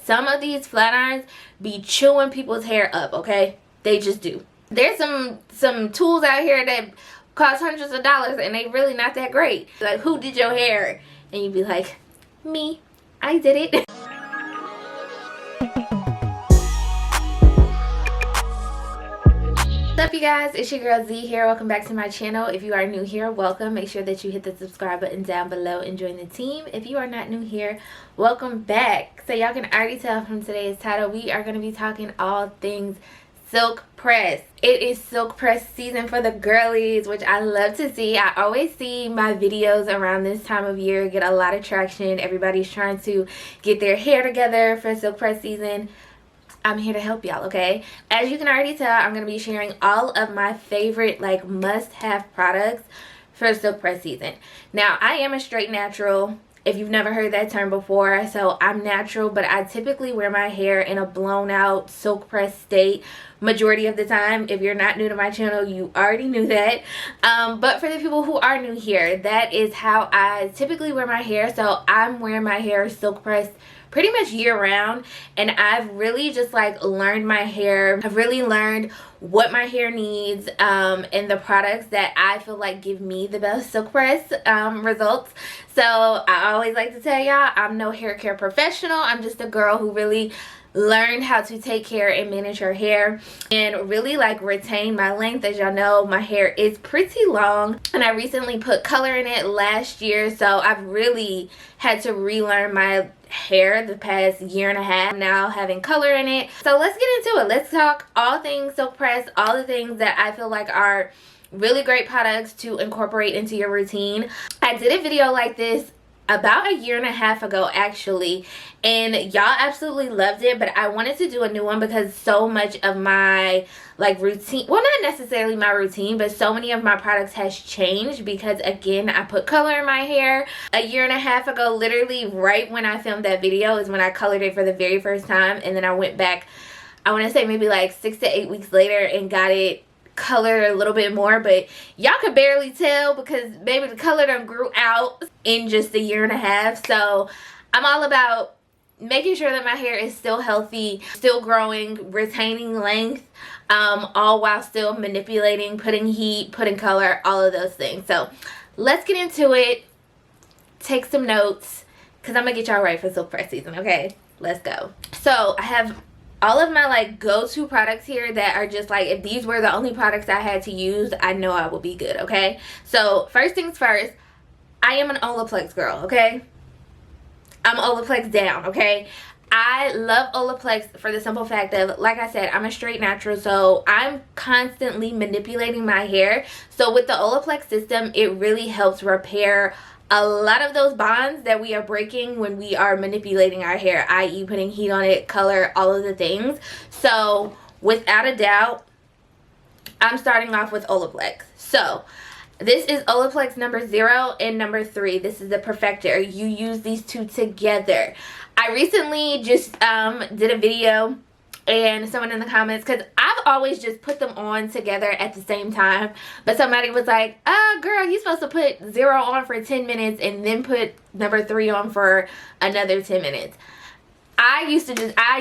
some of these flat irons be chewing people's hair up, okay? They just do. There's some tools out here that cost hundreds of dollars and they really not that great. Like, who did your hair? And you'd be like, me, I did it. What's up, you guys? It's your girl Z here. Welcome back to my channel. If you are new here, welcome. Make sure that you hit the subscribe button down below and join the team. If you are not new here, welcome back. So y'all can already tell from today's title, we are going to be talking all things silk press. It is silk press season for the girlies, which I love to see. I always see my videos around this time of year get a lot of traction. Everybody's trying to get their hair together for silk press season. I'm here to help y'all, okay? As you can already tell, I'm going to be sharing all of my favorite, like, must-have products for silk press season. Now, I am a straight natural, if you've never heard that term before. So I'm natural, but I typically wear my hair in a blown out silk press state majority of the time. If you're not new to my channel, you already knew that. But for the people who are new here, that is how I typically wear my hair. So I'm wearing my hair silk pressed pretty much year round, and I've really just like learned my hair. I've really learned what my hair needs and the products that I feel like give me the best silk press results. So I always like to tell y'all, I'm no hair care professional. I'm just a girl who really learned how to take care and manage her hair and really like retain my length. As y'all know, my hair is pretty long and I recently put color in it last year, so I've really had to relearn my hair the past year and a half now, having color in it. So let's get into it. Let's talk all things silk press, all the things that I feel like are really great products to incorporate into your routine. I did a video like this about a year and a half ago actually, and y'all absolutely loved it, but I wanted to do a new one because so much of my like routine, well, not necessarily my routine, but so many of my products has changed because again, I put color in my hair a year and a half ago. Literally right when I filmed that video is when I colored it for the very first time, and then I went back, I want to say maybe like 6 to 8 weeks later and got it color a little bit more, but y'all could barely tell because maybe the color done grew out in just a year and a half. So I'm all about making sure that my hair is still healthy, still growing, retaining length, all while still manipulating, putting heat, putting color, all of those things. So let's get into it. Take some notes because I'm gonna get y'all ready for silk press season. Okay, let's go. So I have all of my like go-to products here that are just like, if these were the only products I had to use, I know I will be good, okay? So first things first, I am an Olaplex girl, okay? I'm Olaplex down, okay? I love Olaplex for the simple fact of, like I said, I'm a straight natural, so I'm constantly manipulating my hair. So with the Olaplex system, it really helps repair a lot of those bonds that we are breaking when we are manipulating our hair, i.e. putting heat on it, color, all of the things. So without a doubt, I'm starting off with Olaplex. So this is Olaplex number 0 and number 3. This is the Perfector. You use these two together. I recently just did a video, and someone in the comments, because I've always just put them on together at the same time, but somebody was like, girl, you're supposed to put 0 on for 10 minutes and then put number 3 on for another 10 minutes. I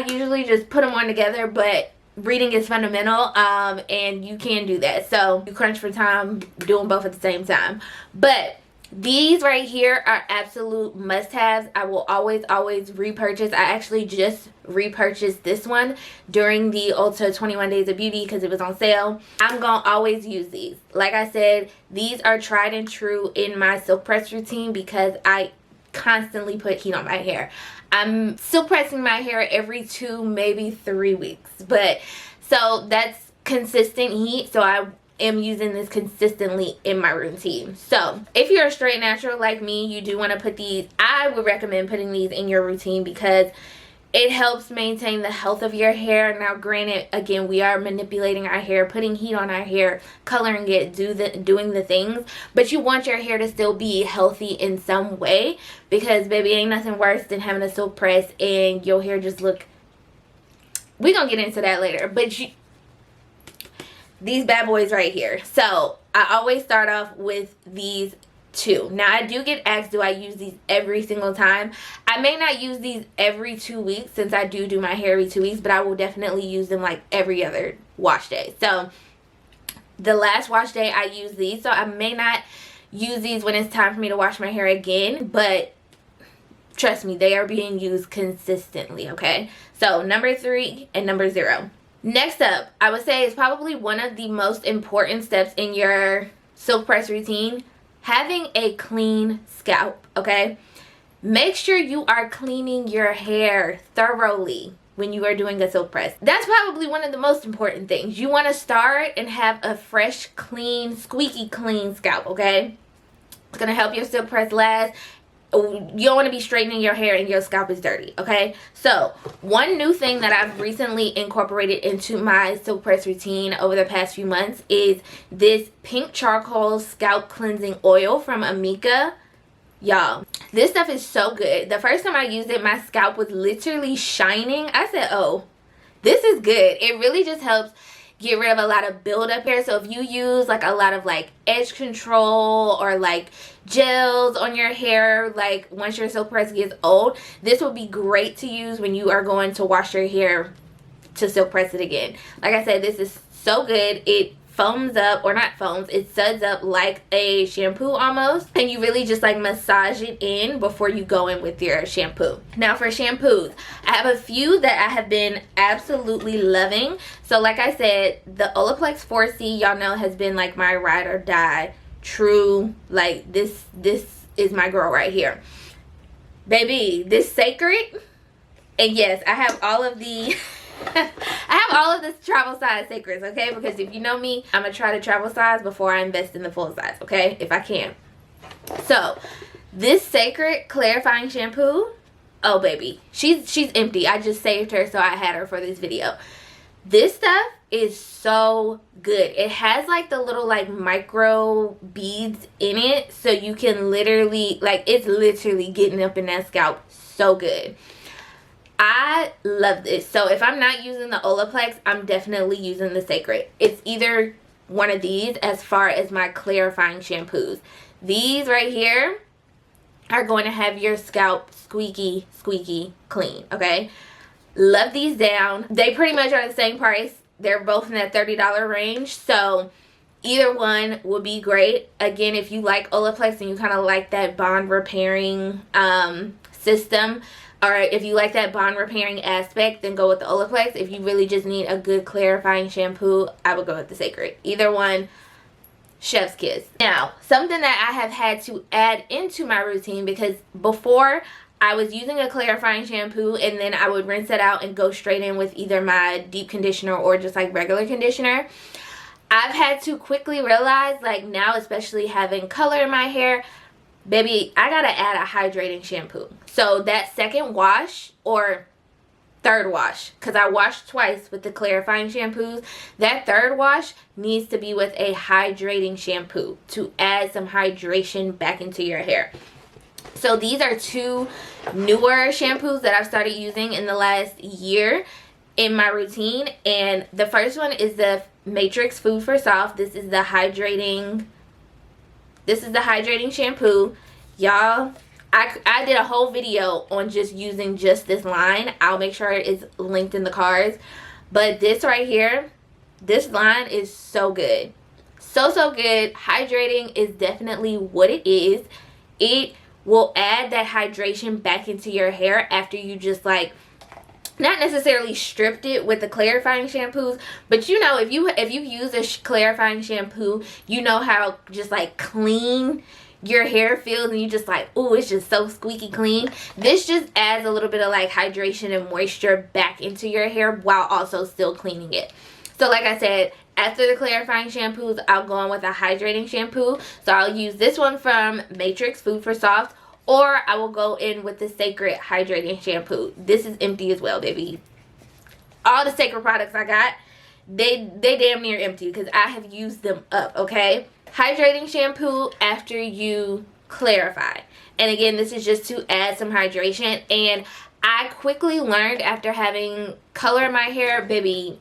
usually just put them on together, but reading is fundamental, and you can do that. So you crunch for time, do them both at the same time. But these right here are absolute must-haves. I will always repurchase. I actually just repurchased this one during the Ulta 21 Days of Beauty because it was on sale. I'm gonna always use these. Like I said, these are tried and true in my silk press routine because I constantly put heat on my hair. I'm silk pressing my hair every 2, maybe 3 weeks, but so that's consistent heat. So I am using this consistently in my routine. So if you're a straight natural like me, you do want to put these, I would recommend putting these in your routine because it helps maintain the health of your hair. Now granted, again, we are manipulating our hair, putting heat on our hair, coloring it, doing the things, but you want your hair to still be healthy in some way because baby, ain't nothing worse than having a silk press and your hair just look, we're gonna get into that later, but these bad boys right here. So I always start off with these 2. Now, I do get asked, do I use these every single time? I may not use these every 2 weeks, since I do my hair every 2 weeks, but I will definitely use them like every other wash day. So the last wash day I use these, so I may not use these when it's time for me to wash my hair again, but trust me, they are being used consistently, okay? So number 3 and number 0. Next up, I would say is probably one of the most important steps in your silk press routine, having a clean scalp, okay? Make sure you are cleaning your hair thoroughly when you are doing a silk press. That's probably one of the most important things. You want to start and have a fresh, clean, squeaky clean scalp, okay? It's going to help your silk press last. You don't want to be straightening your hair and your scalp is dirty, okay? So one new thing that I've recently incorporated into my silk press routine over the past few months is this pink charcoal scalp cleansing oil from Amika. Y'all, this stuff is so good. The first time I used it, my scalp was literally shining. I said, oh, this is good. It really just helps get rid of a lot of buildup hair. So if you use like a lot of like edge control or like gels on your hair, like once your silk press gets old, this will be great to use when you are going to wash your hair to silk press it again. Like I said, this is so good. It foams up, or not foams, it suds up like a shampoo almost, and you really just like massage it in before you go in with your shampoo. Now for shampoos, I have a few that I have been absolutely loving. So like I said, the Olaplex 4C, y'all know, has been like my ride or die. True, like this is my girl right here, baby. This Cecred, and yes, I have all of the I have all of this travel size Cecreds, okay? Because if you know me, I'm gonna try to travel size before I invest in the full size, okay? If I can. So this Cecred clarifying shampoo, oh baby, she's empty. I just saved her, so I had her for this video. This stuff is so good. It has like the little like micro beads in it, so you can literally, like, it's literally getting up in that scalp so good. I love this. So if I'm not using the Olaplex, I'm definitely using the Cecred. It's either one of these as far as my clarifying shampoos. These right here are going to have your scalp squeaky clean, okay? Love these down. They pretty much are the same price. They're both in that $30 range. So either one would be great. Again, if you like Olaplex and you kind of like that bond repairing system, or if you like that bond repairing aspect, then go with the Olaplex. If you really just need a good clarifying shampoo, I would go with the Cecred. Either one, chef's kiss. Now, something that I have had to add into my routine, because before I was using a clarifying shampoo and then I would rinse it out and go straight in with either my deep conditioner or just like regular conditioner. I've had to quickly realize, like now, especially having color in my hair, baby, I gotta add a hydrating shampoo. So that second wash or third wash, because I washed twice with the clarifying shampoos, that third wash needs to be with a hydrating shampoo to add some hydration back into your hair. So these are two newer shampoos that I've started using in the last year in my routine. And the first one is the Matrix Food for Soft. This is the hydrating shampoo. Y'all, I did a whole video on just using just this line. I'll make sure it's linked in the cards. But this right here, this line is so good. So good. Hydrating is definitely what it is. It will add that hydration back into your hair after you just like, not necessarily stripped it with the clarifying shampoos, but you know, if you use a clarifying shampoo, you know how just like clean your hair feels, and you just like, oh, it's just so squeaky clean. This just adds a little bit of like hydration and moisture back into your hair while also still cleaning it. So like I said, after the clarifying shampoos, I'll go on with a hydrating shampoo. So I'll use this one from Matrix Food for Soft, or I will go in with the Cecred hydrating shampoo. This is empty as well, baby. All the Cecred products I got, they damn near empty because I have used them up, okay? Hydrating shampoo after you clarify. And again, this is just to add some hydration. And I quickly learned after having color in my hair, baby,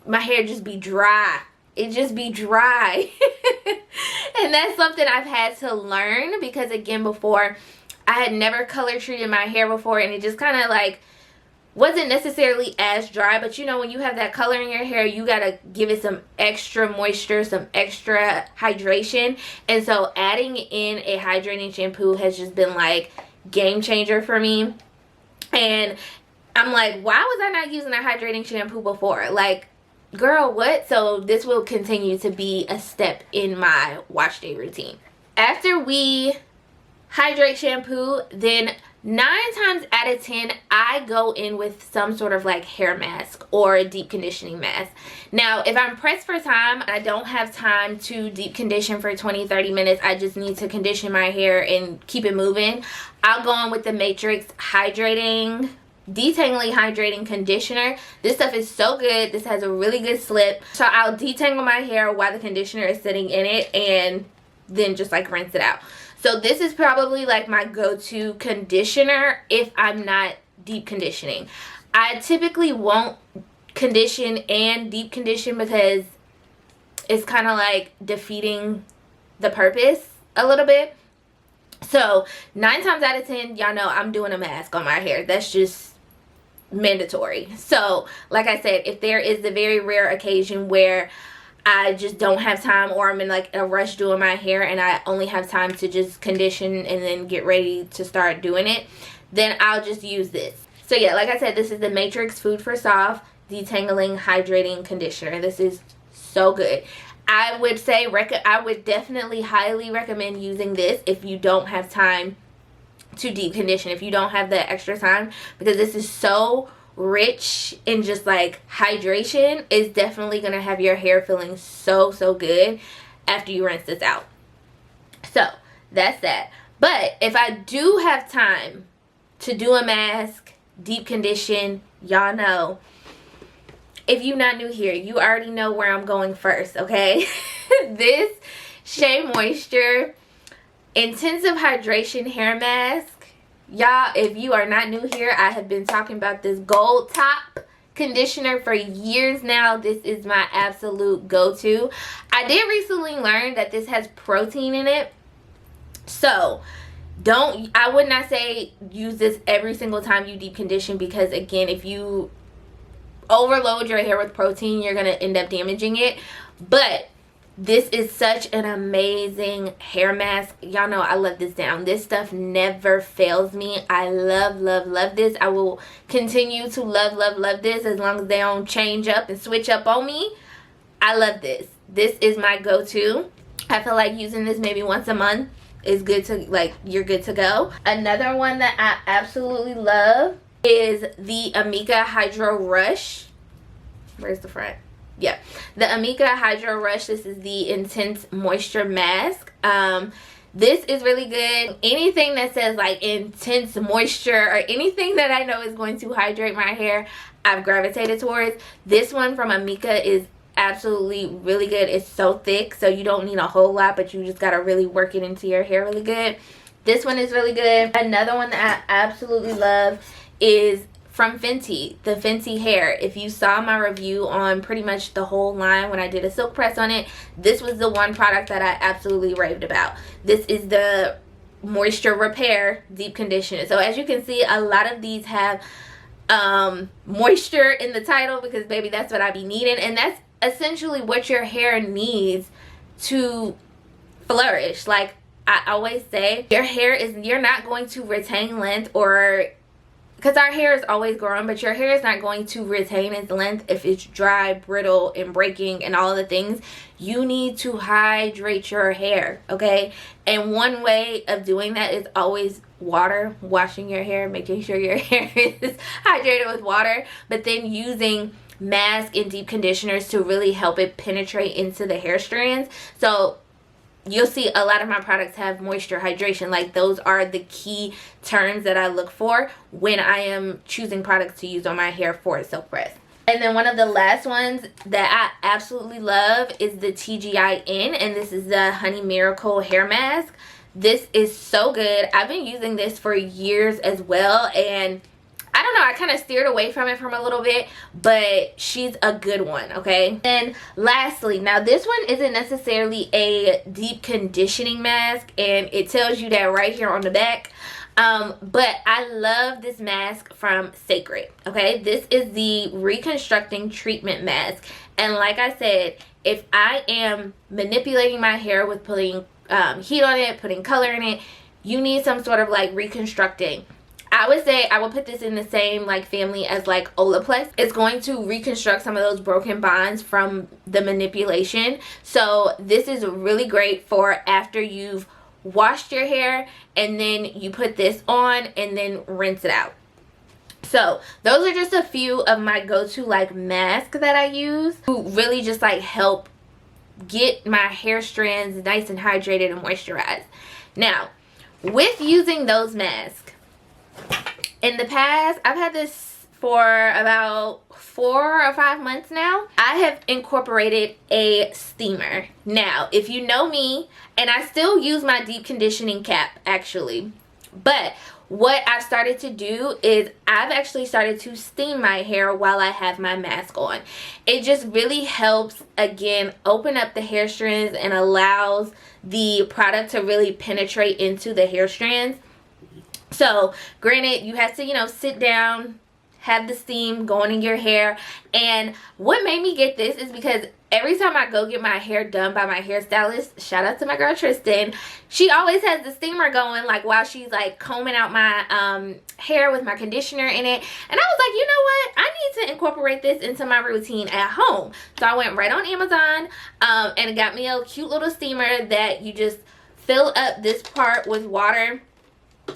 my hair just be dry. It just be dry. And that's something I've had to learn, because again, before I had never color treated my hair before, and it just kind of like wasn't necessarily as dry. But you know, when you have that color in your hair, you gotta give it some extra moisture, some extra hydration. And so adding in a hydrating shampoo has just been like game changer for me. And I'm like, why was I not using a hydrating shampoo before? Like, girl, what? So this will continue to be a step in my wash day routine. After we hydrate shampoo, then 9 times out of 10 I go in with some sort of like hair mask or a deep conditioning mask. Now if I'm pressed for time, I don't have time to deep condition for 20-30 minutes, I just need to condition my hair and keep it moving, I'll go in with the Matrix detangling hydrating conditioner. This stuff is so good. This has a really good slip, so I'll detangle my hair while the conditioner is sitting in it and then just like rinse it out. So this is probably like my go-to conditioner if I'm not deep conditioning. I typically won't condition and deep condition because it's kind of like defeating the purpose a little bit. So 9 times out of 10, y'all know I'm doing a mask on my hair. That's just mandatory. So like I said, if there is the very rare occasion where I just don't have time, or I'm in like a rush doing my hair and I only have time to just condition and then get ready to start doing it, then I'll just use this. So yeah, like I said, this is the Matrix Food for Soft Detangling Hydrating Conditioner. This is so good. I would say I would definitely highly recommend using this if you don't have time to deep condition, if you don't have the extra time, because this is so rich in just like hydration. Is definitely gonna have your hair feeling so good after you rinse this out. So that's that. But if I do have time to do a mask, deep condition, y'all know, if you're not new here, you already know where I'm going first, okay? This Shea Moisture Intensive Hydration Hair Mask. Y'all, if you are not new here, I have been talking about this gold top conditioner for years now. This is my absolute go-to. I did recently learn that this has protein in it. So I would not say use this every single time you deep condition, because again, if you overload your hair with protein, you're going to end up damaging it. But this is such an amazing hair mask. Y'all know I love this down. This stuff never fails me. I love this. I will continue to love this as long as they don't change up and switch up on me. I love this. This is my go-to. I feel like using this maybe once a month is good to, like, you're good to go. Another one that I absolutely love is the Amika Hydro Rush. Where's the front? Yeah, the Amika Hydro Rush. This is the Intense Moisture Mask. This is really good. Anything that says like intense moisture or anything that I know is going to hydrate my hair, I've gravitated towards. This one from Amika is absolutely really good. It's so thick, so you don't need a whole lot, but you just gotta really work it into your hair really good. This one is really good. Another one that I absolutely love is from Fenty, the Fenty Hair. If you saw my review on pretty much the whole line when I did a silk press on it, this was the one product that I absolutely raved about. This is the Moisture Repair Deep Conditioner. So as you can see, a lot of these have moisture in the title, because baby, that's what I be needing, and that's essentially what your hair needs to flourish. Like I always say, you're not going to retain length, or because our hair is always growing, but your hair is not going to retain its length if it's dry, brittle, and breaking and all the things. You need to hydrate your hair, okay? And one way of doing that is always water, washing your hair, making sure your hair is hydrated with water, but then using mask and deep conditioners to really help it penetrate into the hair strands. So you'll see a lot of my products have moisture, hydration. Like, those are the key terms that I look for when I am choosing products to use on my hair for a silk press. And then one of the last ones that I absolutely love is the TGIN, and this is the Honey Miracle Hair Mask. This is so good. I've been using this for years as well, and I don't know, I kind of steered away from it from a little bit, but she's a good one, okay? And lastly, now this one isn't necessarily a deep conditioning mask, and it tells you that right here on the back. But I love this mask from Cecred, okay? This is the Reconstructing Treatment Mask. And like I said, if I am manipulating my hair with putting heat on it, putting color in it, you need some sort of like reconstructing. I would say I would put this in the same like family as like Olaplex. It's going to reconstruct some of those broken bonds from the manipulation. So this is really great for after you've washed your hair and then you put this on and then rinse it out. So those are just a few of my go-to like masks that I use to really just like help get my hair strands nice and hydrated and moisturized. Now, with using those masks, in the past, I've had this for about 4 or 5 months now. I have incorporated a steamer. Now, if you know me, and I still use my deep conditioning cap actually, but what I've started to do is I've actually started to steam my hair while I have my mask on. It just really helps, again, open up the hair strands and allows the product to really penetrate into the hair strands. So granted, you have to, you know, sit down, have the steam going in your hair. And what made me get this is because every time I go get my hair done by my hairstylist, shout out to my girl Tristan, she always has the steamer going like while she's like combing out my hair with my conditioner in it. And I was like, you know what, I need to incorporate this into my routine at home. So I went right on Amazon and got me a cute little steamer that you just fill up this part with water.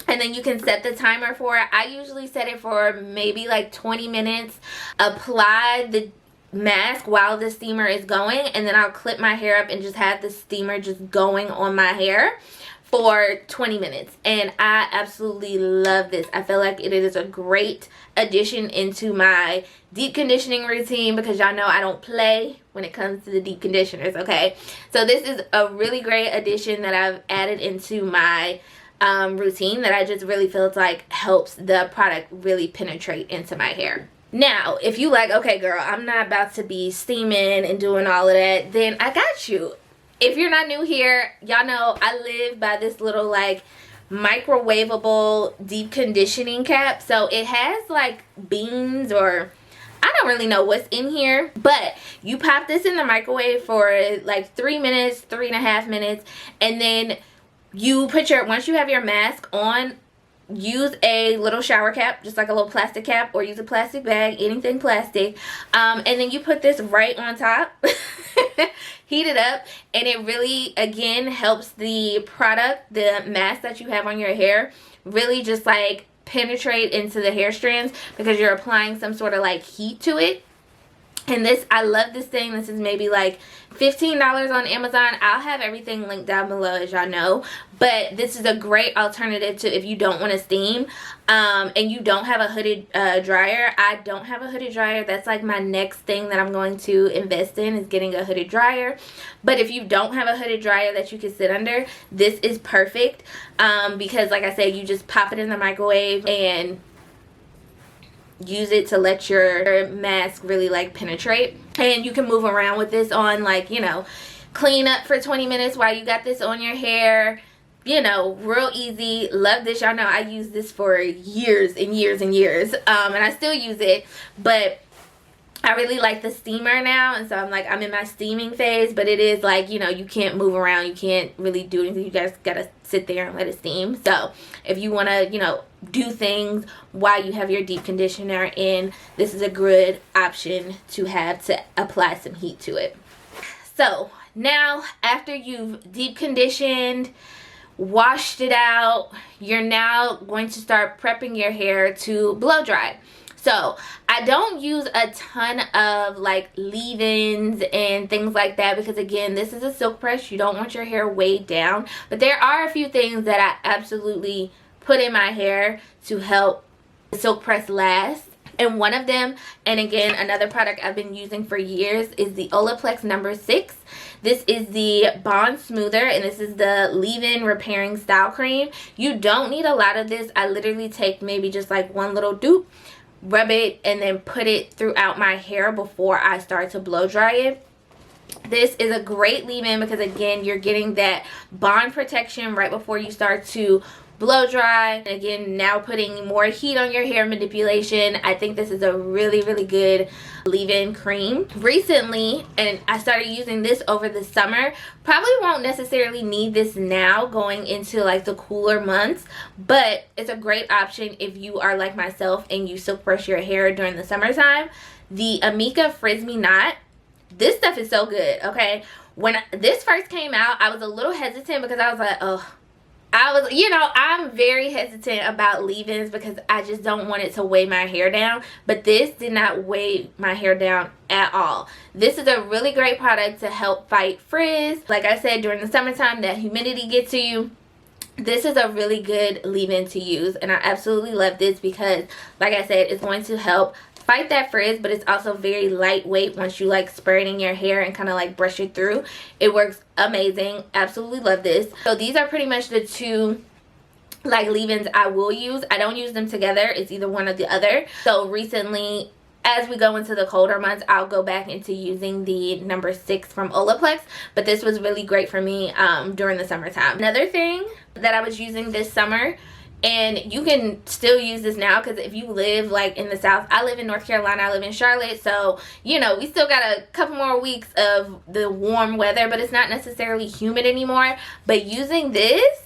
And then you can set the timer for it. I usually set it for maybe like 20 minutes. Apply the mask while the steamer is going. And then I'll clip my hair up and just have the steamer just going on my hair for 20 minutes. And I absolutely love this. I feel like it is a great addition into my deep conditioning routine because y'all know I don't play when it comes to the deep conditioners, okay? So this is a really great addition that I've added into my routine that I just really feel like helps the product really penetrate into my hair. Now, if you like, okay girl, I'm not about to be steaming and doing all of that, then I got you. If you're not new here, y'all know I live by this little like microwavable deep conditioning cap. So it has like beans or I don't really know what's in here, but you pop this in the microwave for like 3 minutes, 3.5 minutes, and then you put your, once you have your mask on, use a little shower cap, just like a little plastic cap, or use a plastic bag, anything plastic, and then you put this right on top, heat it up, and it really, again, helps the product, the mask that you have on your hair, really just like penetrate into the hair strands because you're applying some sort of like heat to it. And this, I love this thing. This is maybe like $15 on Amazon. I'll have everything linked down below, as y'all know. But this is a great alternative to if you don't want to steam and you don't have a hooded dryer. I don't have a hooded dryer. That's like my next thing that I'm going to invest in is getting a hooded dryer. But if you don't have a hooded dryer that you can sit under, this is perfect because like I said, you just pop it in the microwave and use it to let your mask really like penetrate, and you can move around with this on, like, you know, clean up for 20 minutes while you got this on your hair, you know, real easy. Love this. Y'all know I use this for years and years and years, and I still use it, but I really like the steamer now, and so I'm like, I'm in my steaming phase, but it is like, you know, you can't move around, you can't really do anything, you guys gotta sit there and let it steam. So if you want to, you know, do things while you have your deep conditioner in, this is a good option to have to apply some heat to it. So now after you've deep conditioned, washed it out, you're now going to start prepping your hair to blow dry. So I don't use a ton of like leave-ins and things like that because, again, this is a silk press. You don't want your hair weighed down. But there are a few things that I absolutely put in my hair to help the silk press last. And one of them, and again, another product I've been using for years, is the Olaplex number 6. This is the Bond Smoother, and this is the leave-in repairing style cream. You don't need a lot of this. I literally take maybe just like one little dupe, rub it and then put it throughout my hair before I start to blow dry it. This is a great leave-in because, again, you're getting that bond protection right before you start to blow dry. And again, now putting more heat on your hair manipulation. I think this is a really, really good leave-in cream. Recently, and I started using this over the summer, probably won't necessarily need this now going into like the cooler months, but it's a great option if you are like myself and you silk brush your hair during the summertime. The Amika Frizz Me Not. This stuff is so good, okay? When this first came out, I was a little hesitant because I was like, oh, you know, I'm very hesitant about leave-ins because I just don't want it to weigh my hair down. But this did not weigh my hair down at all. This is a really great product to help fight frizz. Like I said, during the summertime, that humidity gets to you. This is a really good leave-in to use, and I absolutely love this because, like I said, it's going to help fight that frizz, but it's also very lightweight once you like spray it in your hair and kind of like brush it through. It works amazing. Absolutely love this. So these are pretty much the two like leave-ins I will use. I don't use them together. It's either one or the other. So recently, as we go into the colder months, I'll go back into using the number 6 from Olaplex, but this was really great for me during the summertime. Another thing that I was using this summer, and you can still use this now because if you live like in the South, I live in North Carolina, I live in Charlotte, so you know, we still got a couple more weeks of the warm weather, but it's not necessarily humid anymore. But using this,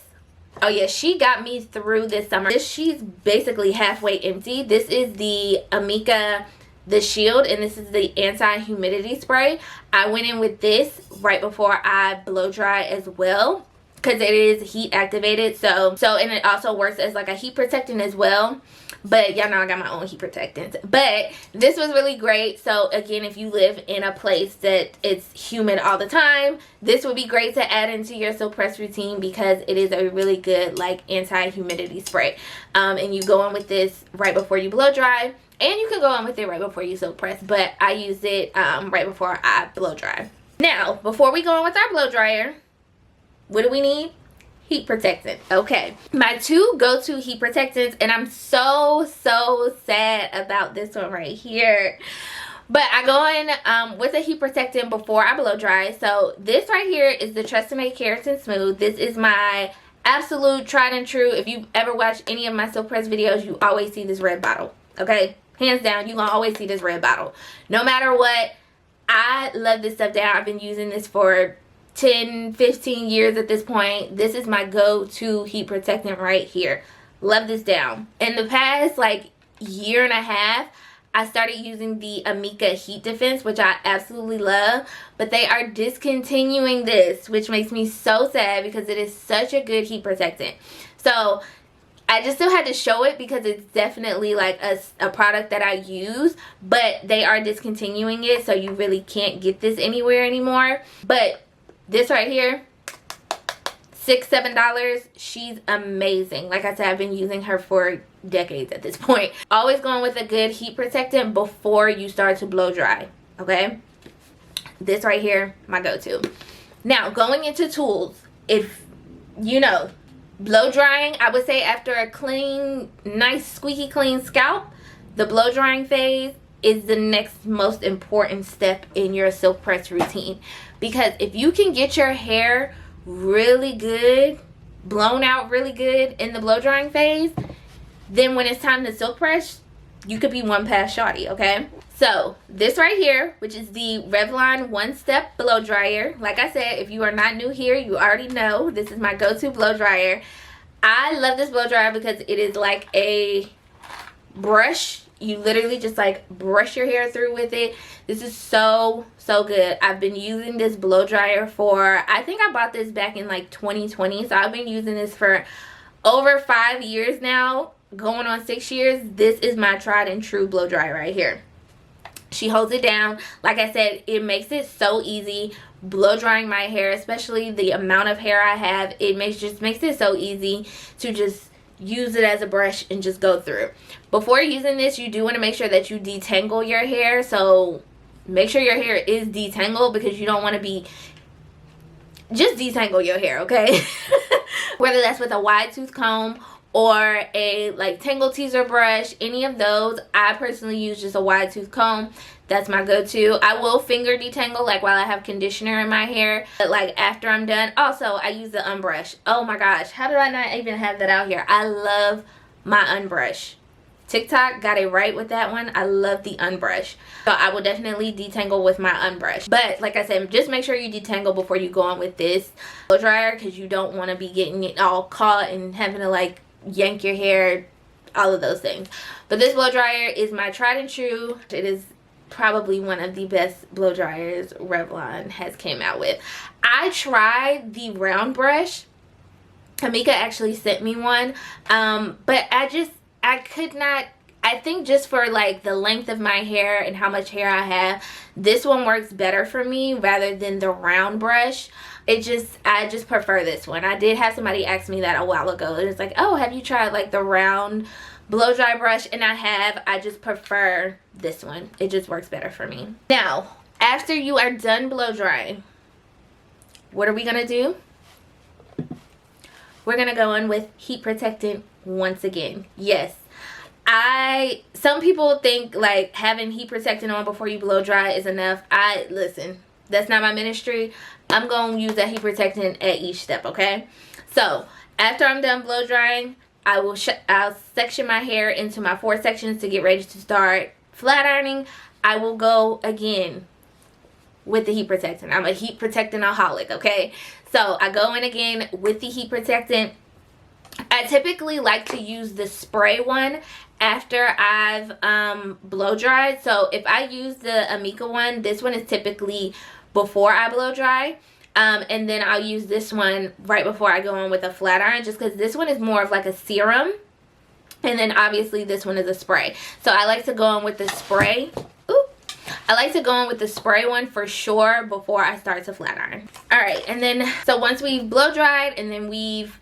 oh yeah, she got me through this summer. She's basically halfway empty. This is the Amika The Shield, and this is the anti-humidity spray. I went in with this right before I blow dry as well, because it is heat activated, so and it also works as like a heat protectant as well. But y'all know I got my own heat protectant, but this was really great. So again, if you live in a place that it's humid all the time, this would be great to add into your silk press routine because it is a really good like anti-humidity spray. And you go in with this right before you blow dry, and you can go in with it right before you silk press, but I use it right before I blow dry. Now, before we go in with our blow dryer, what do we need? Heat protectant. Okay, my two go-to heat protectants, and I'm so sad about this one right here, but I go in with a heat protectant before I blow dry. So this right here is the Trust to Make Keratin Smooth. This is my absolute tried and true. If you've ever watched any of my silk press videos, you always see this red bottle, okay? Hands down, you're gonna always see this red bottle no matter what. I love this stuff down. I've been using this for 10-15 years at this point. This is my go-to heat protectant right here. Love this down. In the past like year and a half, I started using the Amika Heat Defense, which I absolutely love, but they are discontinuing this, which makes me so sad because it is such a good heat protectant. So I just still had to show it because it's definitely like a product that I use, but they are discontinuing it, so you really can't get this anywhere anymore. But this right here, $6-7. She's amazing. Like I said, I've been using her for decades at this point. Always going with a good heat protectant before you start to blow dry, okay? This right here, my go-to. Now, going into tools, if you know, blow drying, I would say after a clean, nice, squeaky clean scalp, the blow drying phase is the next most important step in your silk press routine. Because if you can get your hair really good, blown out really good in the blow drying phase, then when it's time to silk press, you could be one pass shawty, okay? So this right here, which is the Revlon One Step Blow Dryer. Like I said, if you are not new here, you already know this is my go-to blow dryer. I love this blow dryer because it is like a brush. You literally just like brush your hair through with it. This is so good. I've been using this blow dryer for, I think I bought this back in like 2020, so I've been using this for over 5 years now, going on 6 years. This is my tried and true blow dryer right here. She holds it down. Like I said, it makes it so easy blow drying my hair, especially the amount of hair I have. It just makes it so easy to just use it as a brush and just go through. Before using this, you do want to make sure that you detangle your hair. So make sure your hair is detangled, because you don't want to be, just detangle your hair, okay? Whether that's with a wide tooth comb or a like tangle teaser brush, any of those. I personally use just a wide tooth comb. That's my go-to. I will finger detangle like while I have conditioner in my hair, but like after I'm done. Also, I use the unbrush. Oh my gosh, how did I not even have that out here? I love my unbrush. TikTok got it right with that one. I love the unbrush. So I will definitely detangle with my unbrush. But like I said, just make sure you detangle before you go on with this blow dryer, because you don't want to be getting it all caught and having to like yank your hair, all of those things. But this blow dryer is my tried and true. It is probably one of the best blow dryers Revlon has came out with. I tried the round brush. Amika actually sent me one, but I could not. I think just for like the length of my hair and how much hair I have, this one works better for me rather than the round brush. I just prefer this one. I did have somebody ask me that a while ago. It was like, oh, have you tried like the round blow dry brush? And I have. I just prefer this one. It just works better for me. Now, after you are done blow drying, what are we gonna do? We're gonna go in with heat protectant once again. Yes, some people think like having heat protectant on before you blow dry is enough. Listen, that's not my ministry. I'm gonna use that heat protectant at each step, okay? So after I'm done blow drying, I'll section my hair into my 4 sections to get ready to start flat ironing. I will go again with the heat protectant. I'm a heat protectant-aholic, okay? So I go in again with the heat protectant. I typically like to use the spray one after I've blow dried. So if I use the Amika one, this one is typically before I blow dry. And then I'll use this one right before I go on with a flat iron, just because this one is more of like a serum. And then obviously this one is a spray. So I like to go on with the spray. I like to go on with the spray one for sure before I start to flat iron. Alright, and then so once we've blow dried and then we've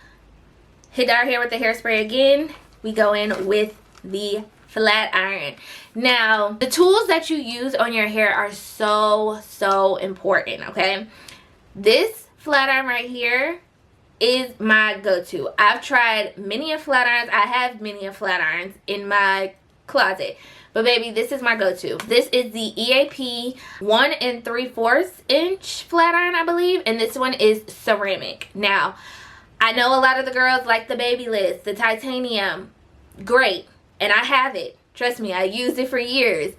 hit our hair with the hairspray again, we go in with the flat iron. Now, the tools that you use on your hair are so important, okay? This flat iron right here is my go-to. I've tried many of flat irons. I have many of flat irons in my closet, but baby, this is my go-to. This is the EAP 1 3/4 inch flat iron, I believe, and this one is ceramic. Now, I know a lot of the girls like the Babyliss, the titanium. Great, and I have it. Trust me, I used it for years.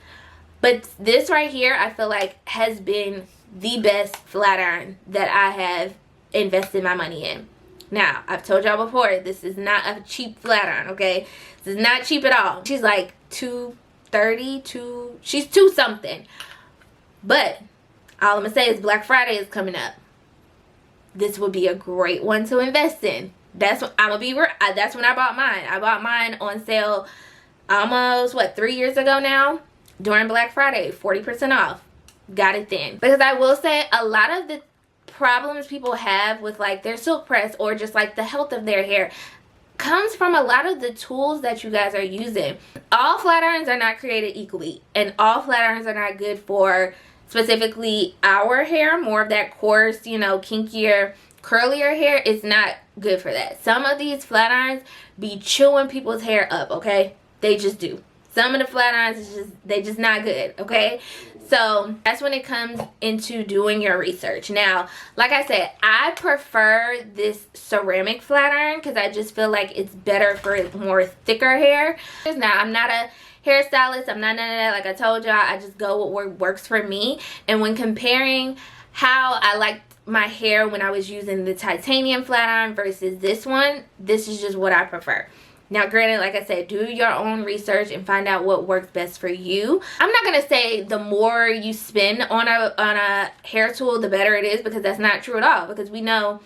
But this right here, I feel like has been the best flat iron that I have invested my money in. Now, I've told y'all before, this is not a cheap flat iron, okay? This is not cheap at all. She's like $230, she's $2 something. But all I'm gonna say is Black Friday is coming up. This would be a great one to invest in. That's when that's when I bought mine. I bought mine on sale almost 3 years ago now during Black Friday, 40% off. Got it then. Because I will say a lot of the problems people have with like their silk press or just like the health of their hair comes from a lot of the tools that you guys are using. All flat irons are not created equally, and all flat irons are not good for specifically our hair. More of that coarse, you know, kinkier, curlier hair is not good for that. Some of these flat irons be chewing people's hair up, okay? They just do. Some of the flat irons, they just not good, okay? So that's when it comes into doing your research. Now, like I said, I prefer this ceramic flat iron because I just feel like it's better for more thicker hair. Now, I'm not a hairstylist. I'm not none of that. Like I told y'all, I just go with what works for me. And when comparing how I liked my hair when I was using the titanium flat iron versus this one, this is just what I prefer. Now, granted, like I said, do your own research and find out what works best for you. I'm not going to say the more you spend on a hair tool, the better it is, because that's not true at all. Because we know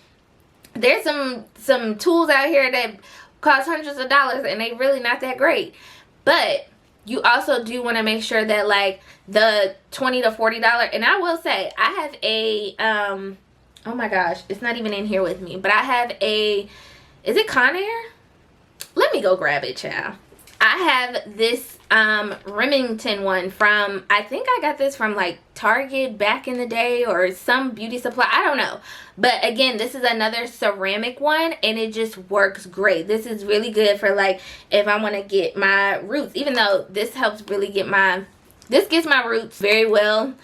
there's some tools out here that cost hundreds of dollars and they really not that great. But you also do want to make sure that like the $20 to $40, and I will say I have a, oh my gosh, it's not even in here with me, but I have a, is it Conair? Let me go grab it, child. I have this Remington one from, I think I got this from like Target back in the day or some beauty supply, I don't know. But again, this is another ceramic one, and it just works great. This is really good for like if I want to get my roots, even though this helps really get my, this gets my roots very well.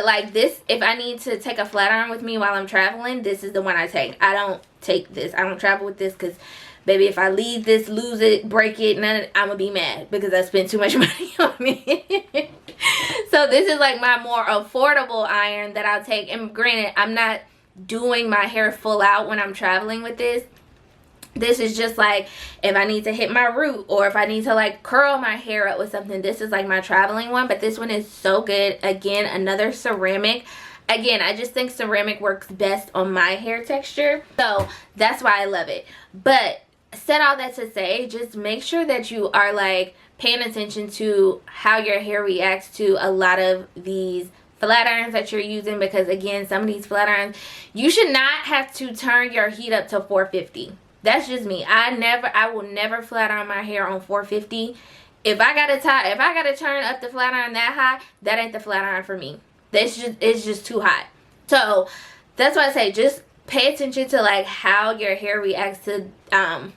Like this, if I need to take a flat iron with me while I'm traveling, this is the one I take. I don't take this. I don't travel with this because, baby, if I leave this, lose it, break it, I'm gonna be mad because I spent too much money on it. So this is like my more affordable iron that I'll take. And granted, I'm not doing my hair full out when I'm traveling with this. This is just like if I need to hit my root or if I need to like curl my hair up with something. This is like my traveling one, but this one is so good. Again, another ceramic. Again, I just think ceramic works best on my hair texture, so that's why I love it. But said all that to say, just make sure that you are like paying attention to how your hair reacts to a lot of these flat irons that you're using, because again, some of these flat irons, you should not have to turn your heat up to 450. That's just me. I will never flat iron my hair on 450. If I gotta turn up the flat iron that high, that ain't the flat iron for me. It's just too hot. So that's why I say just pay attention to like how your hair reacts to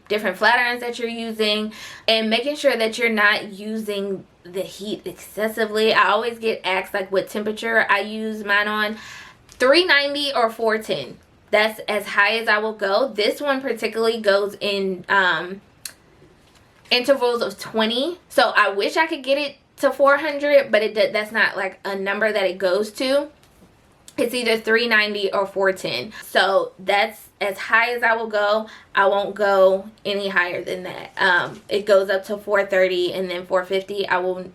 different flat irons that you're using, and making sure that you're not using the heat excessively. I always get asked like what temperature I use mine on. 390 or 410. That's as high as I will go. This one particularly goes in intervals of 20. So I wish I could get it to 400, but that's not like a number that it goes to. It's either 390 or 410. So that's as high as I will go. I won't go any higher than that. It goes up to 430 and then 450. I will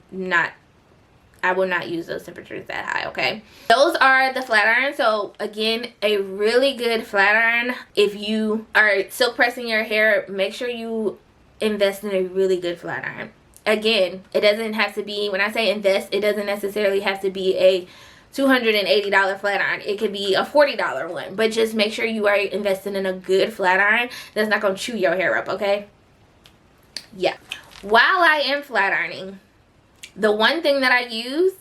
not use those temperatures that high, okay? Those are the flat irons. So again, a really good flat iron. If you are silk pressing your hair, make sure you invest in a really good flat iron. Again, it doesn't have to be, when I say invest, it doesn't necessarily have to be a $280 flat iron. It could be a $40 one, but just make sure you are investing in a good flat iron that's not going to chew your hair up, okay? Yeah. While I am flat ironing, the one thing that I use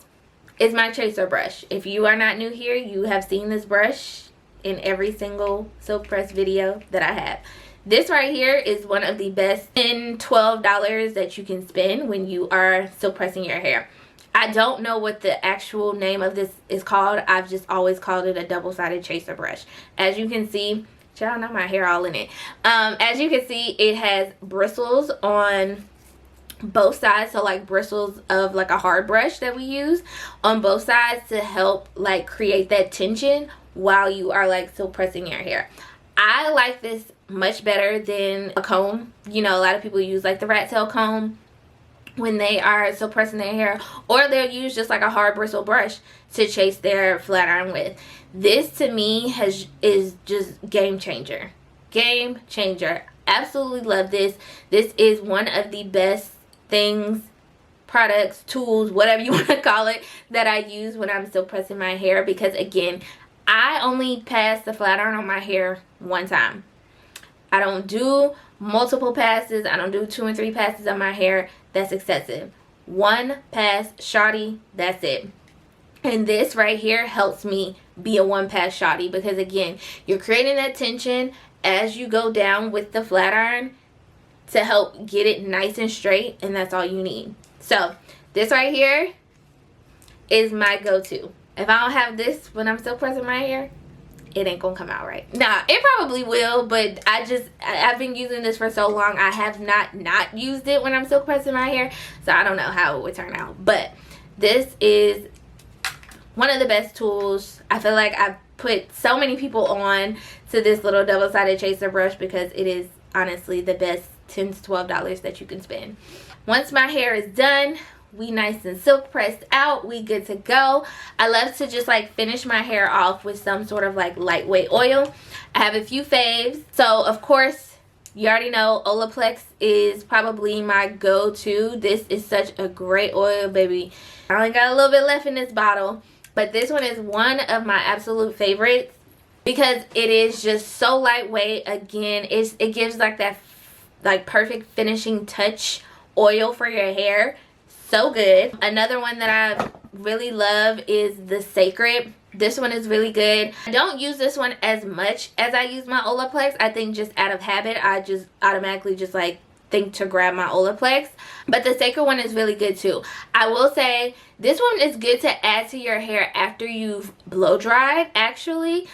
is my chaser brush. If you are not new here, you have seen this brush in every single silk press video that I have. This right here is one of the best $10-12 that you can spend when you are silk pressing your hair. I don't know what the actual name of this is called. I've just always called it a double-sided chaser brush. As you can see, y'all know my hair all in it. As you can see, it has bristles on both sides, so like bristles of like a hard brush that we use on both sides to help like create that tension while you are like silk pressing your hair. I like this much better than a comb. You know, a lot of people use like the rat tail comb when they are silk pressing their hair, or they'll use just like a hard bristle brush to chase their flat iron with. This to me is just game changer. Game changer. Absolutely love this. This is one of the best things, products, tools, whatever you want to call it, that I use when I'm silk pressing my hair, because again, I only pass the flat iron on my hair one time. I don't do multiple passes. I don't do 2 and 3 passes on my hair. That's excessive. One pass, shawty, that's it. And this right here helps me be a one pass shawty, because again, you're creating that tension as you go down with the flat iron to help get it nice and straight, and that's all you need. So this right here is my go-to. If I don't have this when I'm still pressing my hair, it ain't gonna come out right. Nah, it probably will, but I've been using this for so long, I have not used it when I'm still pressing my hair, so I don't know how it would turn out. But this is one of the best tools. I feel like I've put so many people on to this little double-sided chaser brush, because it is honestly the best $10 to $12 that you can spend. Once my hair is done, we nice and silk pressed out, we good to go. I love to just like finish my hair off with some sort of like lightweight oil. I have a few faves. So of course, you already know Olaplex is probably my go-to. This is such a great oil, baby. I only got a little bit left in this bottle, but this one is one of my absolute favorites because it is just so lightweight. Again, it gives like that like perfect finishing touch oil for your hair. So good. Another one that I've really love is the Cecred. This one is really good. I don't use this one as much as I use my Olaplex. I think just out of habit, I just automatically just like think to grab my Olaplex. But the Cecred one is really good too. I will say this one is good to add to your hair after you've blow dried, actually.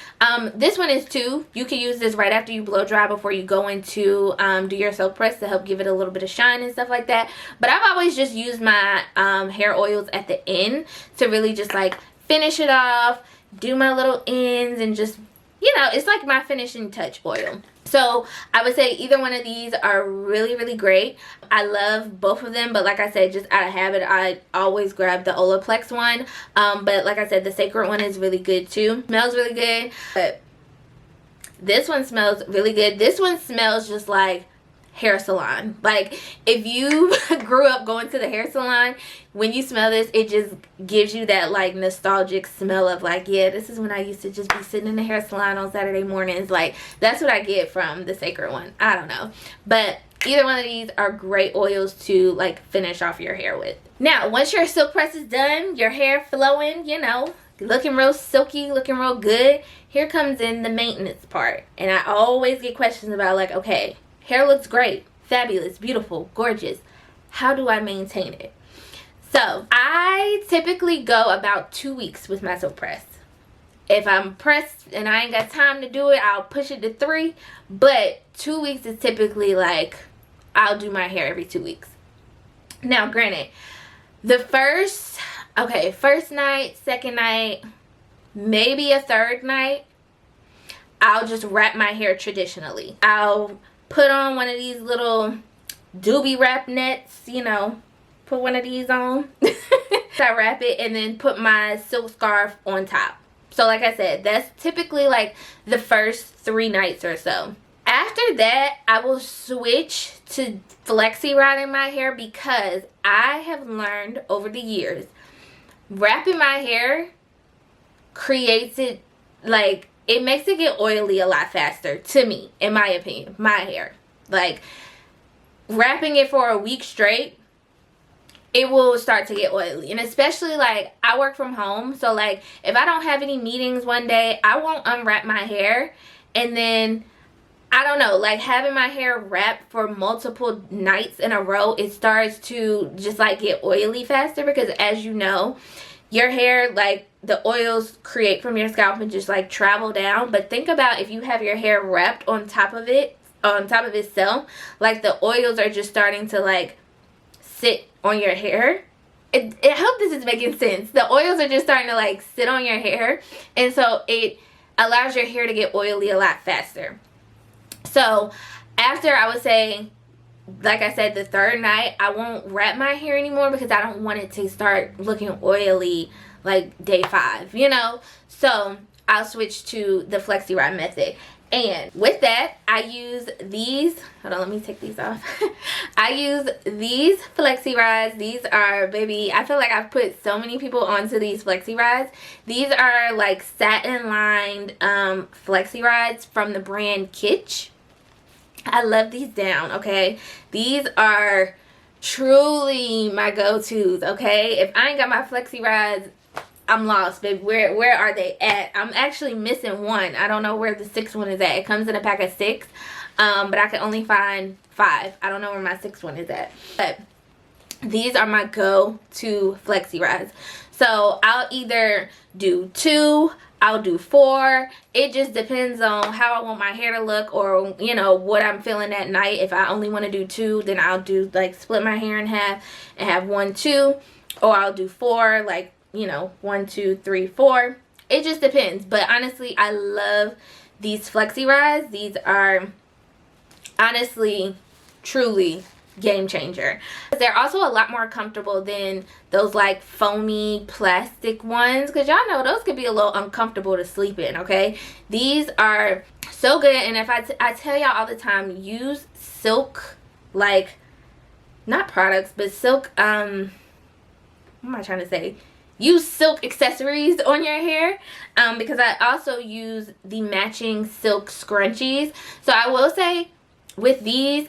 This one is too. You can use this right after you blow dry before you go into do your silk press to help give it a little bit of shine and stuff like that. But I've always just used my hair oils at the end to really just like finish it off, do my little ends, and just, you know, it's like my finishing touch oil. So I would say either one of these are really, really great. I love both of them, but like I said, just out of habit, I always grab the Olaplex one. But like I said, the Cecred one is really good too. Smells really good. But this one smells really good. This one smells just like hair salon. Like if you grew up going to the hair salon, when you smell this, it just gives you that like nostalgic smell of like, yeah, this is when I used to just be sitting in the hair salon on Saturday mornings. Like that's what I get from the Cecred one. I don't know, but either one of these are great oils to like finish off your hair with. Now once your silk press is done, your hair flowing, you know, looking real silky, looking real good, here comes in the maintenance part. And I always get questions about like, okay, hair looks great, fabulous, beautiful, gorgeous. How do I maintain it? So I typically go about 2 weeks with my silk press. If I'm pressed and I ain't got time to do it, I'll push it to 3. But 2 weeks is typically like, I'll do my hair every 2 weeks. Now granted, the first night, second night, maybe a third night, I'll just wrap my hair traditionally. I'll put on one of these little doobie wrap nets, you know, put one of these on. I wrap it and then put my silk scarf on top. So like I said, that's typically like the first 3 nights or so. After that, I will switch to flexi riding my hair because I have learned over the years, wrapping my hair creates it like, it makes it get oily a lot faster, to me, in my opinion, my hair. Like, wrapping it for a week straight, it will start to get oily. And especially, like, I work from home, so, like, if I don't have any meetings one day, I won't unwrap my hair. And then, I don't know, like, having my hair wrapped for multiple nights in a row, it starts to just, like, get oily faster because, as you know, your hair, like, the oils create from your scalp and just like travel down. But think about if you have your hair wrapped on top of it, on top of itself, like the oils are just starting to like sit on your hair. I hope this is making sense. The oils are just starting to like sit on your hair, and so it allows your hair to get oily a lot faster. So after, I would say, like I said, the third night, I won't wrap my hair anymore because I don't want it to start looking oily like day 5, you know. So I'll switch to the flexi rod method. And with that, I use these, hold on, let me take these off. I use these flexi rods. These are, baby, I feel like I've put so many people onto these flexi rods. These are like satin lined flexi rods from the brand Kitsch. I love these down, okay? These are truly my go-tos, okay? If I ain't got my flexi rods, I'm lost, babe. Where are they at? I'm actually missing one. I don't know where the 6th one is at. It comes in a pack of 6, but I can only find 5. I don't know where my 6th one is at. But these are my go-to flexi rods. So I'll either do 2, I'll do 4. It just depends on how I want my hair to look, or, you know, what I'm feeling that night. If I only want to do 2, then I'll do, like, split my hair in half and have 1, 2. Or I'll do 4, like, you know, 1, 2, 3, 4. It just depends. But honestly, I love these flexi rods. These are honestly, truly game changer. They're also a lot more comfortable than those like foamy plastic ones, because y'all know those could be a little uncomfortable to sleep in, okay? These are so good. And if I tell y'all all the time, use silk, like, not products, but silk, what am I trying to say? Use silk accessories on your hair, because I also use the matching silk scrunchies. So I will say with these,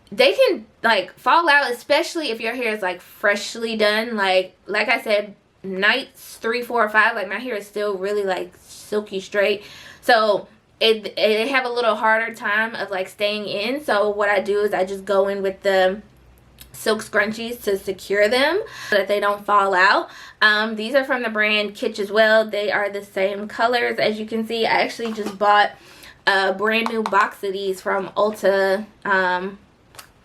they can like fall out, especially if your hair is like freshly done. Like I said, nights 3, 4, or 5, like my hair is still really like silky straight, so it have a little harder time of like staying in. So what I do is I just go in with the silk scrunchies to secure them so that they don't fall out. These are from the brand Kitsch as well. They are the same colors as you can see. I actually just bought a brand new box of these from Ulta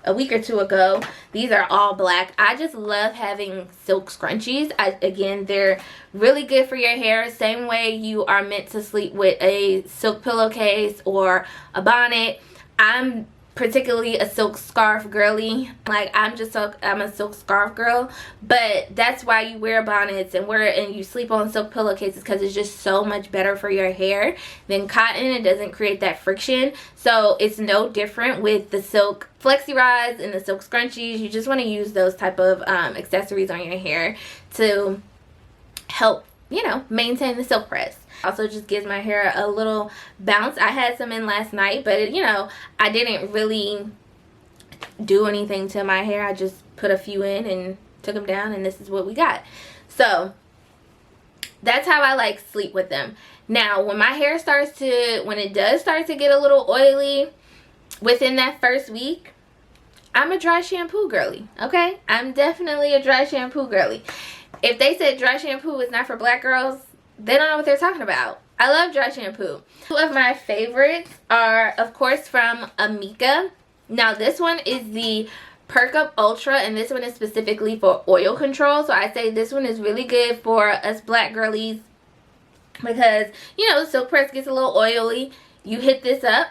a week or 2 ago. These are all black. I just love having silk scrunchies. Again, they're really good for your hair. Same way you are meant to sleep with a silk pillowcase or a bonnet. I'm particularly a silk scarf girly. Like I'm a silk scarf girl, but that's why you wear bonnets and you sleep on silk pillowcases, because it's just so much better for your hair than cotton. It doesn't create that friction. So it's no different with the silk flexi rods and the silk scrunchies. You just want to use those type of accessories on your hair to help, you know, maintain the silk press. Also just gives my hair a little bounce. I had some in last night, but you know, I didn't really do anything to my hair. I just put a few in and took them down, and this is what we got. So that's how I like sleep with them. Now when my hair when it does start to get a little oily within that first week, I'm a dry shampoo girly. Okay, I'm definitely a dry shampoo girly. If they said dry shampoo is not for black girls, they don't know what they're talking about. I love dry shampoo. Two of my favorites are, of course, from Amika. Now, this one is the Perk Up Ultra, and this one is specifically for oil control. So I say this one is really good for us black girlies because, you know, the silk press gets a little oily. You hit this up,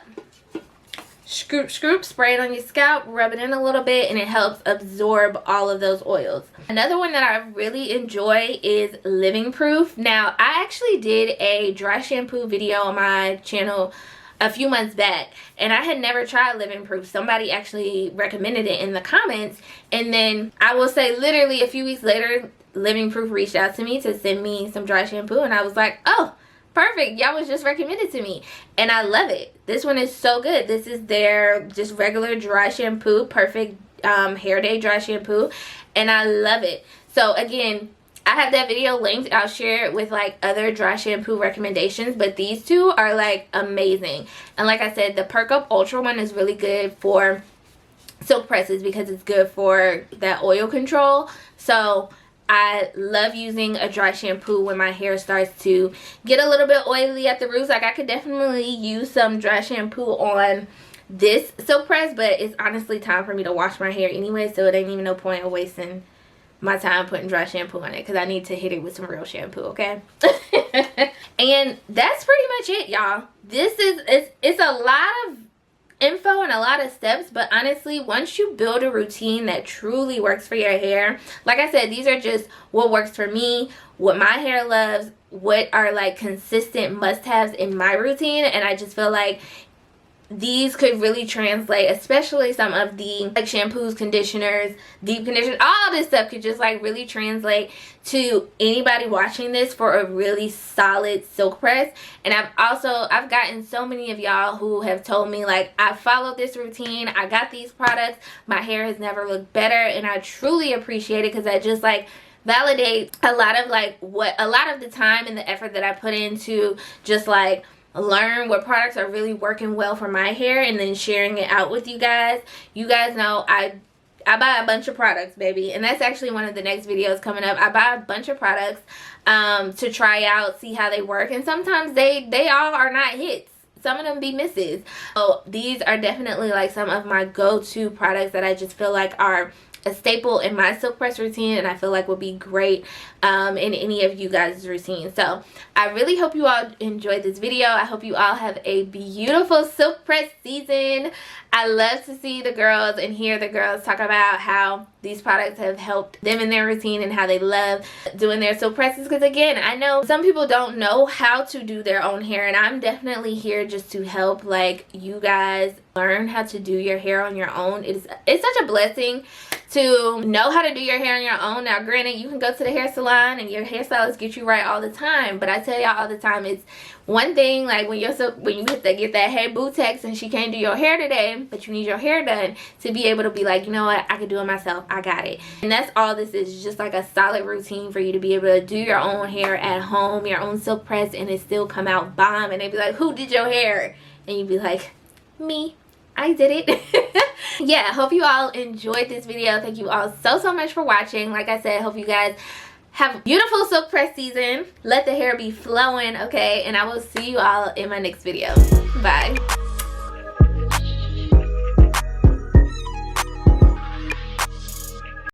scoop, spray it on your scalp, rub it in a little bit, and it helps absorb all of those oils. Another one that I really enjoy is Living Proof. Now, I actually did a dry shampoo video on my channel a few months back, and I had never tried Living Proof. Somebody actually recommended it in the comments, and then I will say literally a few weeks later, Living Proof reached out to me to send me some dry shampoo, and I was like, oh, perfect, y'all was just recommended to me, and I love it. This one is so good. This is their just regular dry shampoo, perfect hair day dry shampoo, and I love it. So again, I have that video linked. I'll share it with like other dry shampoo recommendations, but these two are like amazing. And like I said, the Perk Up Ultra one is really good for silk presses because it's good for that oil control. So I love using a dry shampoo when my hair starts to get a little bit oily at the roots. Like I could definitely use some dry shampoo on this silk press, but it's honestly time for me to wash my hair anyway, so it ain't even no point of wasting my time putting dry shampoo on it because I need to hit it with some real shampoo, okay? And that's pretty much it, y'all. It's a lot of info and a lot of steps, but honestly, once you build a routine that truly works for your hair, like I said, these are just what works for me, what my hair loves, what are like consistent must-haves in my routine, and I just feel like these could really translate, especially some of the like shampoos, conditioners, deep conditioners, all this stuff could just like really translate to anybody watching this for a really solid silk press. And I've gotten so many of y'all who have told me like, I followed this routine, I got these products, my hair has never looked better, and I truly appreciate it because I just like validate a lot of the time and the effort that I put into just like learn what products are really working well for my hair and then sharing it out with you guys. You guys know I buy a bunch of products, baby, and that's actually one of the next videos coming up. I buy a bunch of products to try out, see how they work, and sometimes they all are not hits. Some of them be misses. So these are definitely like some of my go-to products that I just feel like are a staple in my silk press routine, and I feel like will be great in any of you guys' routine. So I really hope you all enjoyed this video. I hope you all have a beautiful silk press season. I love to see the girls and hear the girls talk about how these products have helped them in their routine and how they love doing their silk presses, because again, I know some people don't know how to do their own hair, and I'm definitely here just to help like you guys learn how to do your hair on your own. It's such a blessing to know how to do your hair on your own. Now granted, you can go to the hair salon and your hairstylist get you right all the time, but I tell y'all all the time, it's one thing, like when you get that hey boo text and she can't do your hair today, but you need your hair done, to be able to be like, you know what, I can do it myself, I got it. And that's all this is, just like a solid routine for you to be able to do your own hair at home, your own silk press, and it still come out bomb. And they be like, who did your hair? And you be like, me, I did it. Yeah, hope you all enjoyed this video. Thank you all so much for watching. Like I said, hope you guys have a beautiful silk press season. Let the hair be flowing, okay? And I will see you all in my next video. Bye.